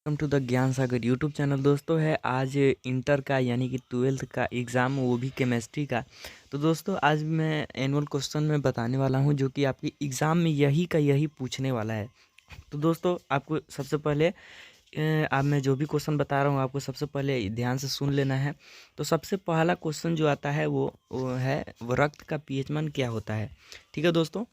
Welcome to the ज्ञान सागर YouTube channel. दोस्तों है आज इंटर का यानी कि 12th का एग्ज़ाम, वो भी केमिस्ट्री का। तो दोस्तों आज मैं एनुअल क्वेश्चन में बताने वाला हूं जो कि आपकी एग्ज़ाम में यही का यही पूछने वाला है। तो दोस्तों आपको सबसे पहले अब मैं जो भी क्वेश्चन बता रहा हूं आपको सबसे पहले ध्यान से सुन लेना है। तो सबसे पहला क्वेश्चन जो आता है वो है रक्त का पीएच मान क्या होता है। ठीक है दोस्तों,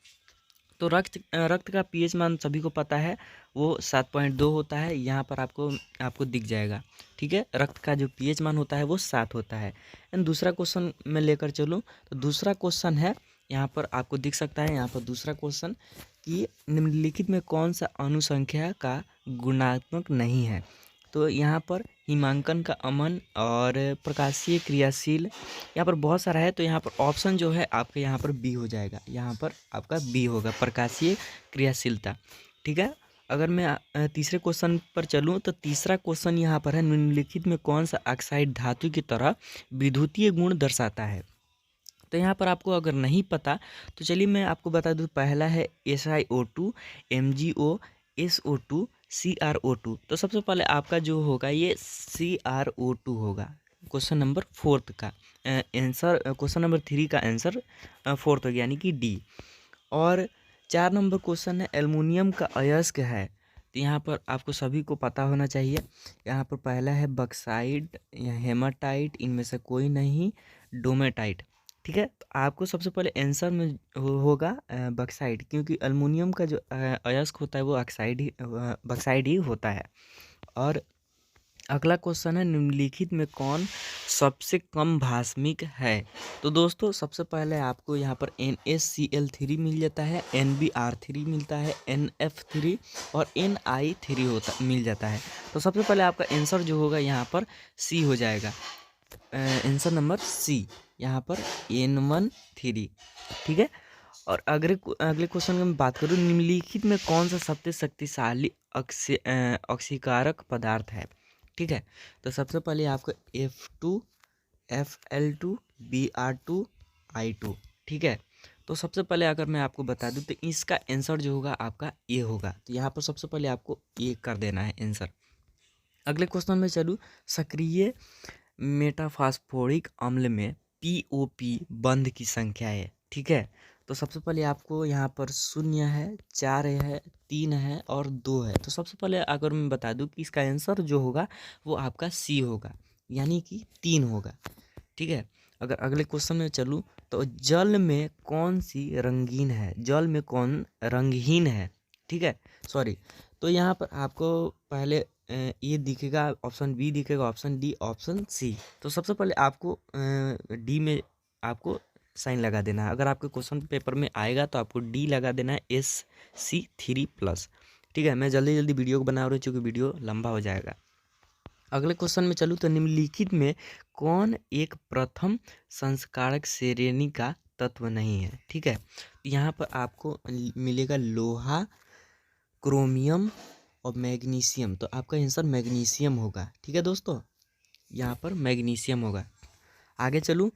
तो रक्त का पीएच मान सभी को पता है, वो 7.2 होता है। यहाँ पर आपको आपको दिख जाएगा। ठीक है, रक्त का जो पीएच मान होता है वो 7 होता है। एंड दूसरा क्वेश्चन मैं लेकर चलूँ तो दूसरा क्वेश्चन है, यहाँ पर आपको दिख सकता है। यहाँ पर दूसरा क्वेश्चन कि निम्नलिखित में कौन सा अनुसंख्या का गुणात्मक नहीं है। तो यहाँ पर हिमांकन का अमन और प्रकाशीय क्रियाशील यहाँ पर बहुत सारा है। तो यहाँ पर ऑप्शन जो है आपके यहाँ पर बी हो जाएगा। यहाँ पर आपका बी होगा, प्रकाशीय क्रियाशीलता। ठीक है, अगर मैं तीसरे क्वेश्चन पर चलूँ तो तीसरा क्वेश्चन यहाँ पर है, निम्नलिखित में कौन सा ऑक्साइड धातु की तरह विद्युतीय गुण दर्शाता है। तो यहाँ पर आपको अगर नहीं पता तो चलिए मैं आपको बता दूँ। पहला है SiO2, MgO, SO2, CrO2। तो सबसे पहले आपका जो होगा ये CrO2 होगा। क्वेश्चन नंबर 4 का आंसर, क्वेश्चन नंबर 3 का आंसर 4 हो गया, यानी कि डी। और 4 नंबर क्वेश्चन है, एल्युमिनियम का अयस्क है। तो यहाँ पर आपको सभी को पता होना चाहिए। यहाँ पर पहला है बक्साइट या हेमाटाइट, इनमें से कोई नहीं, डोमेटाइट। ठीक है, तो आपको सबसे पहले आंसर में होगा बक्साइट, क्योंकि एल्युमिनियम का जो अयस्क होता है वो बक्साइड ही होता है। और अगला क्वेश्चन है, निम्नलिखित में कौन सबसे कम भास्मिक है। तो दोस्तों सबसे पहले आपको यहाँ पर NaCl3 मिल जाता है, NbR3 मिलता है, NF3 और Ni3 मिल जाता है। तो सबसे पहले आपका आंसर जो होगा यहाँ पर सी हो जाएगा। आंसर नंबर सी, यहाँ पर N13। ठीक है, और अगले क्वेश्चन की मैं बात करूँ, निम्नलिखित में कौन सा सबसे शक्तिशाली ऑक्सीकारक पदार्थ है। ठीक है, तो सबसे पहले आपको F2, Fl2, Br2, I2। ठीक है, तो सबसे पहले अगर मैं आपको बता दूं तो इसका आंसर जो होगा आपका ए होगा। तो यहाँ पर सबसे पहले आपको ए कर देना है आंसर। अगले क्वेश्चन में चलूँ, सक्रिय मेटाफॉस्फोरिक अम्ल में POP बंध की संख्या है। ठीक है, तो सबसे पहले आपको यहाँ पर 0 है, 4 है, 3 है और 2 है। तो सबसे पहले अगर मैं बता दूं कि इसका आंसर जो होगा वो आपका सी होगा, यानी कि 3 होगा। ठीक है, अगर अगले क्वेश्चन में चलूँ तो जल में कौन सी रंगीन है, जल में कौन रंगहीन है। ठीक है, सॉरी। तो यहाँ पर आपको पहले ये दिखेगा, ऑप्शन बी दिखेगा, ऑप्शन डी, ऑप्शन सी। तो सबसे पहले आपको डी में आपको साइन लगा देना है। अगर आपके क्वेश्चन पेपर में आएगा तो आपको डी लगा देना है, SC3+। ठीक है, मैं जल्दी जल्दी वीडियो को बना रहा हूँ क्योंकि वीडियो लंबा हो जाएगा। अगले क्वेश्चन में चलूँ तो निम्नलिखित में कौन एक प्रथम संस्कारक श्रेणी का तत्व नहीं है। ठीक है, यहाँ पर आपको मिलेगा लोहा, क्रोमियम और मैग्नीशियम। तो आपका आंसर मैग्नीशियम होगा। ठीक है दोस्तों, यहाँ पर मैग्नीशियम होगा। आगे चलूँ,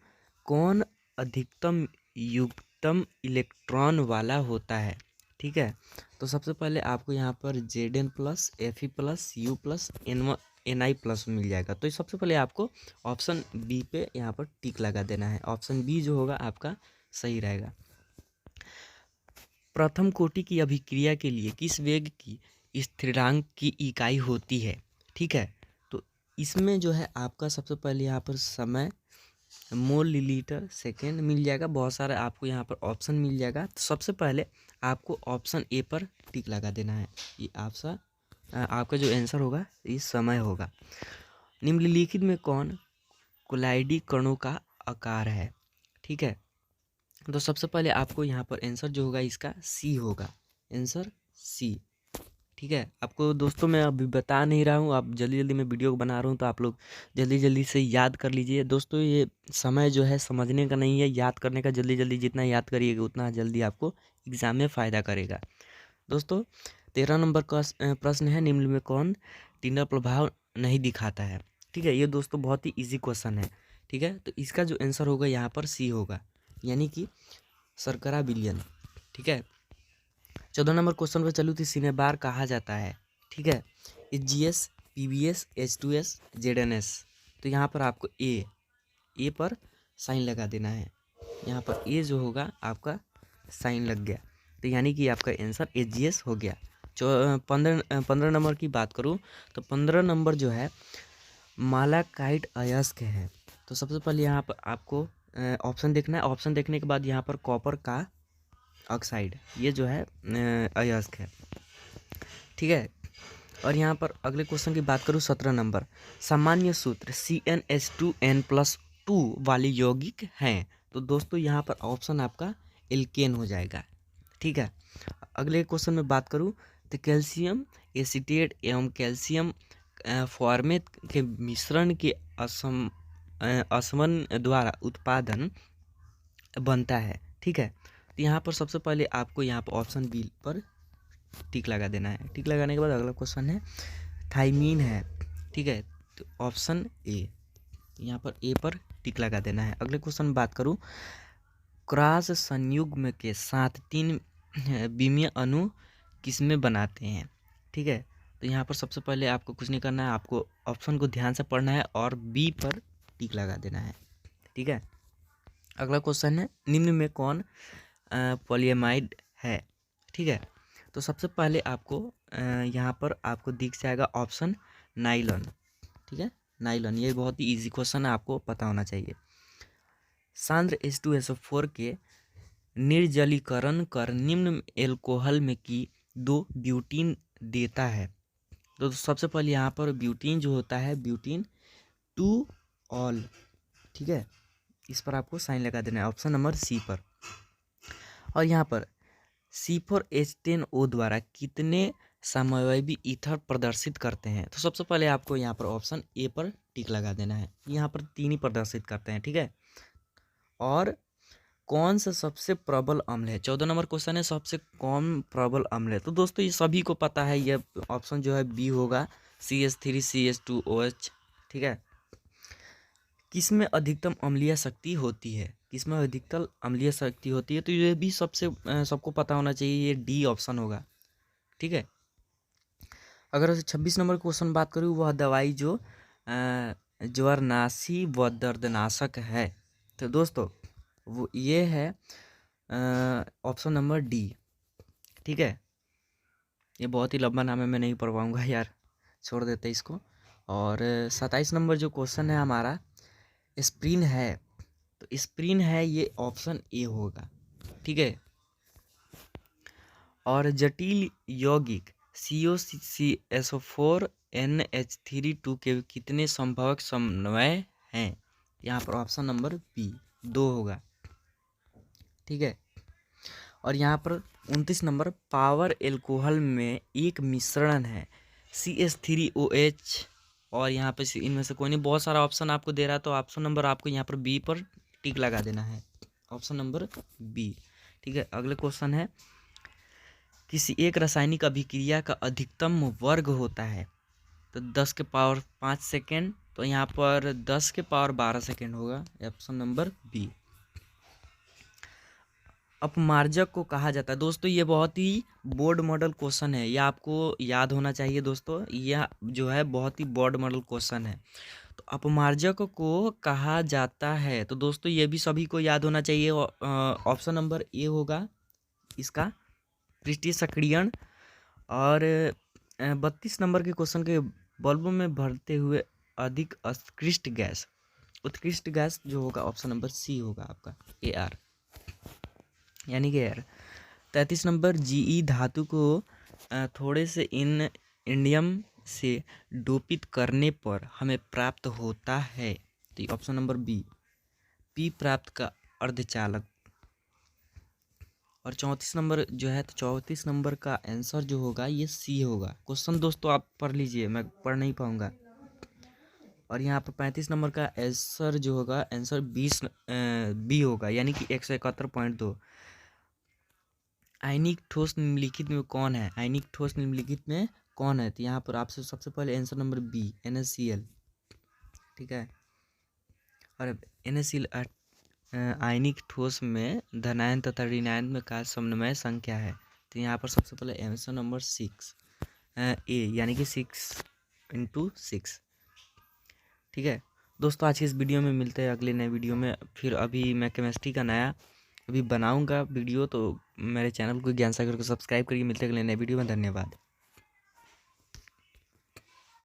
कौन अधिकतम युग्मतम इलेक्ट्रॉन वाला होता है। ठीक है, तो सबसे पहले आपको यहाँ पर Zn+, Fe+, U+, Ni+ मिल जाएगा। तो सबसे पहले आपको ऑप्शन बी पे यहाँ पर टिक लगा देना है। ऑप्शन बी जो होगा आपका सही रहेगा। प्रथम कोटि की अभिक्रिया के लिए किस वेग की स्थिरांक की इकाई होती है। ठीक है, तो इसमें जो है आपका सबसे पहले यहाँ पर समय मोल सेकेंड मिल जाएगा। बहुत सारा आपको यहाँ पर ऑप्शन मिल जाएगा। तो सबसे पहले आपको ऑप्शन ए पर टिक लगा देना है। ये आपका जो आंसर होगा ये समय होगा। निम्नलिखित में कौन कोलाइडी कणों का आकार है। ठीक है, तो सबसे पहले आपको यहाँ पर आंसर जो होगा इसका सी होगा, आंसर सी। ठीक है, आपको दोस्तों मैं अभी बता नहीं रहा हूँ, आप जल्दी जल्दी मैं वीडियो को बना रहा हूँ तो आप लोग जल्दी जल्दी से याद कर लीजिए। दोस्तों ये समय जो है समझने का नहीं है, याद करने का। जल्दी जल्दी जितना याद करिएगा उतना जल्दी आपको एग्ज़ाम में फ़ायदा करेगा। दोस्तों 13 नंबर का प्रश्न है, निम्न में कौन टिनर प्रभाव नहीं दिखाता है। ठीक है, ये दोस्तों बहुत ही ईजी क्वेश्चन है। ठीक है, तो इसका जो आंसर होगा यहाँ पर सी होगा, यानी कि शर्करा विलयन। ठीक है, 14 नंबर क्वेश्चन पर चलूँ तो सिनेबार कहा जाता है। ठीक है, GS PbS, H2S, ZnS। तो यहाँ पर आपको ए पर साइन लगा देना है। यहाँ पर ए जो होगा आपका साइन लग गया, तो यानी कि आपका आंसर HGS हो गया। 15 नंबर की बात करूँ तो 15 नंबर जो है मालाकाइट अयस्क है। तो सबसे पहले यहाँ पर आपको ऑप्शन देखना है। ऑप्शन देखने के बाद यहाँ पर कॉपर का ऑक्साइड, ये जो है अयस्क है, ठीक है। और यहाँ पर अगले क्वेश्चन की बात करूँ 17 नंबर, सामान्य सूत्र CnH2n+2 वाली यौगिक हैं। तो दोस्तों यहाँ पर ऑप्शन आपका एल्केन हो जाएगा, ठीक है। अगले क्वेश्चन में बात करूँ तो कैल्शियम एसीटेट एवं कैल्शियम फॉर्मेट के मिश्रण के असमन द्वारा उत्पादन बनता है, ठीक है। तो यहाँ पर सबसे पहले आपको यहाँ पर ऑप्शन बी पर टिक लगा देना है। टिक लगाने के बाद अगला क्वेश्चन है थाइमीन है, ठीक है। तो ऑप्शन ए, यहाँ पर ए पर टिक लगा देना है। अगले क्वेश्चन में बात करूँ क्रॉस संयुग्म के साथ 3 विमीय अणु किसमें बनाते हैं, ठीक है। तो यहाँ पर सबसे पहले आपको कुछ नहीं करना है, आपको ऑप्शन को ध्यान से पढ़ना है और बी पर टिक लगा देना है, ठीक है। अगला क्वेश्चन है निम्न में कौन पॉलीएमाइड है, ठीक है। तो सबसे पहले आपको यहाँ पर आपको दिख जाएगा ऑप्शन नाइलॉन, ठीक है, नाइलॉन। ये बहुत ही इजी क्वेश्चन है, आपको पता होना चाहिए। सांद्र H2SO4 के निर्जलीकरण कर निम्न एल्कोहल में की 2 ब्यूटीन देता है। तो सबसे पहले यहाँ पर ब्यूटीन जो होता है ब्यूटीन 2 ऑल, ठीक है, इस पर आपको साइन लगा देना है ऑप्शन नंबर सी पर। और यहाँ पर C4H10O द्वारा कितने समवायवी ईथर प्रदर्शित करते हैं। तो सबसे पहले आपको यहाँ पर ऑप्शन ए पर टिक लगा देना है। यहाँ पर 3 ही प्रदर्शित करते हैं, ठीक है। और कौन सा सबसे प्रबल अम्ल है, 14 नंबर क्वेश्चन है सबसे कौन प्रबल अम्ल है। तो दोस्तों ये सभी को पता है, ये ऑप्शन जो है बी होगा CH3CH2OH, ठीक है। किसमें अधिकतम अम्लीय शक्ति होती है, किसमें अधिकतम अम्लीय शक्ति होती है। तो ये भी सबको पता होना चाहिए, ये डी ऑप्शन होगा, ठीक है। अगर 26 नंबर क्वेश्चन बात करूँ, वह दवाई जो ज्वरनाशी व दर्दनाशक है। तो दोस्तों वो ये है ऑप्शन नंबर डी, ठीक है। ये बहुत ही लंबा नाम है, मैं नहीं पढ़ पाऊँगा यार, छोड़ देते इसको। और 27 नंबर जो क्वेश्चन है हमारा एस्प्रिन है। तो एस्प्रिन है, ये ऑप्शन ए होगा, ठीक है। और जटिल यौगिक COCSO4 NH32 के कितने संभवक समन्वय हैं। यहाँ पर ऑप्शन नंबर बी 2 होगा, ठीक है। और यहाँ पर 29 नंबर पावर एल्कोहल में एक मिश्रण है CH3OH। और यहाँ पे इनमें से कोई नहीं, बहुत सारा ऑप्शन आपको दे रहा है, तो ऑप्शन नंबर आपको यहाँ पर बी पर टिक लगा देना है, ऑप्शन नंबर बी, ठीक है। अगले क्वेश्चन है किसी एक रासायनिक अभिक्रिया का अधिकतम वर्ग होता है। तो 10 के पावर 5 सेकेंड, तो यहाँ पर 10 के पावर 12 सेकेंड होगा, ऑप्शन नंबर बी। अपमार्जक को कहा जाता है। दोस्तों ये बहुत ही बोर्ड मॉडल क्वेश्चन है, ये आपको याद होना चाहिए दोस्तों, यह जो है बहुत ही बोर्ड मॉडल क्वेश्चन है। तो अपमार्जक को कहा जाता है, तो दोस्तों ये भी सभी को याद होना चाहिए, ऑप्शन नंबर ए होगा इसका पृष्ठीय सक्रियण। और 32 नंबर के क्वेश्चन के बल्बों में भरते हुए अधिक उत्कृष्ट गैस जो होगा ऑप्शन नंबर सी होगा आपका AR, यानी कि एयर। 33 नंबर GE धातु को थोड़े से इंडियम से डोपित करने पर हमें प्राप्त होता है। तो ऑप्शन नंबर बी पी प्राप्त का अर्धचालक। और 34 नंबर जो है, तो 34 नंबर का आंसर जो होगा ये सी होगा। क्वेश्चन दोस्तों आप पढ़ लीजिए, मैं पढ़ नहीं पाऊँगा। और यहाँ पर 35 नंबर का आंसर जो होगा आंसर 20 बी होगा, यानी कि 171.2। आयनिक ठोस निम्नलिखित में कौन है, आयनिक ठोस निम्नलिखित में कौन है। तो यहाँ पर आपसे सबसे पहले आंसर नंबर बी NaCl, ठीक है। और NaCl आयनिक ठोस में धनायन तथा ऋणायन में का समन्वय संख्या है। तो यहाँ पर सबसे पहले आंसर नंबर 6 ए, यानी कि 6 इंटू 6। ठीक है दोस्तों, आज की इस वीडियो में मिलते हैं अगले नए वीडियो में। फिर अभी मैं केमिस्ट्री का नया अभी बनाऊंगा वीडियो, तो मेरे चैनल को ज्ञान सागर को सब्सक्राइब करिए। मिलते हैं अगले नए वीडियो में। धन्यवाद।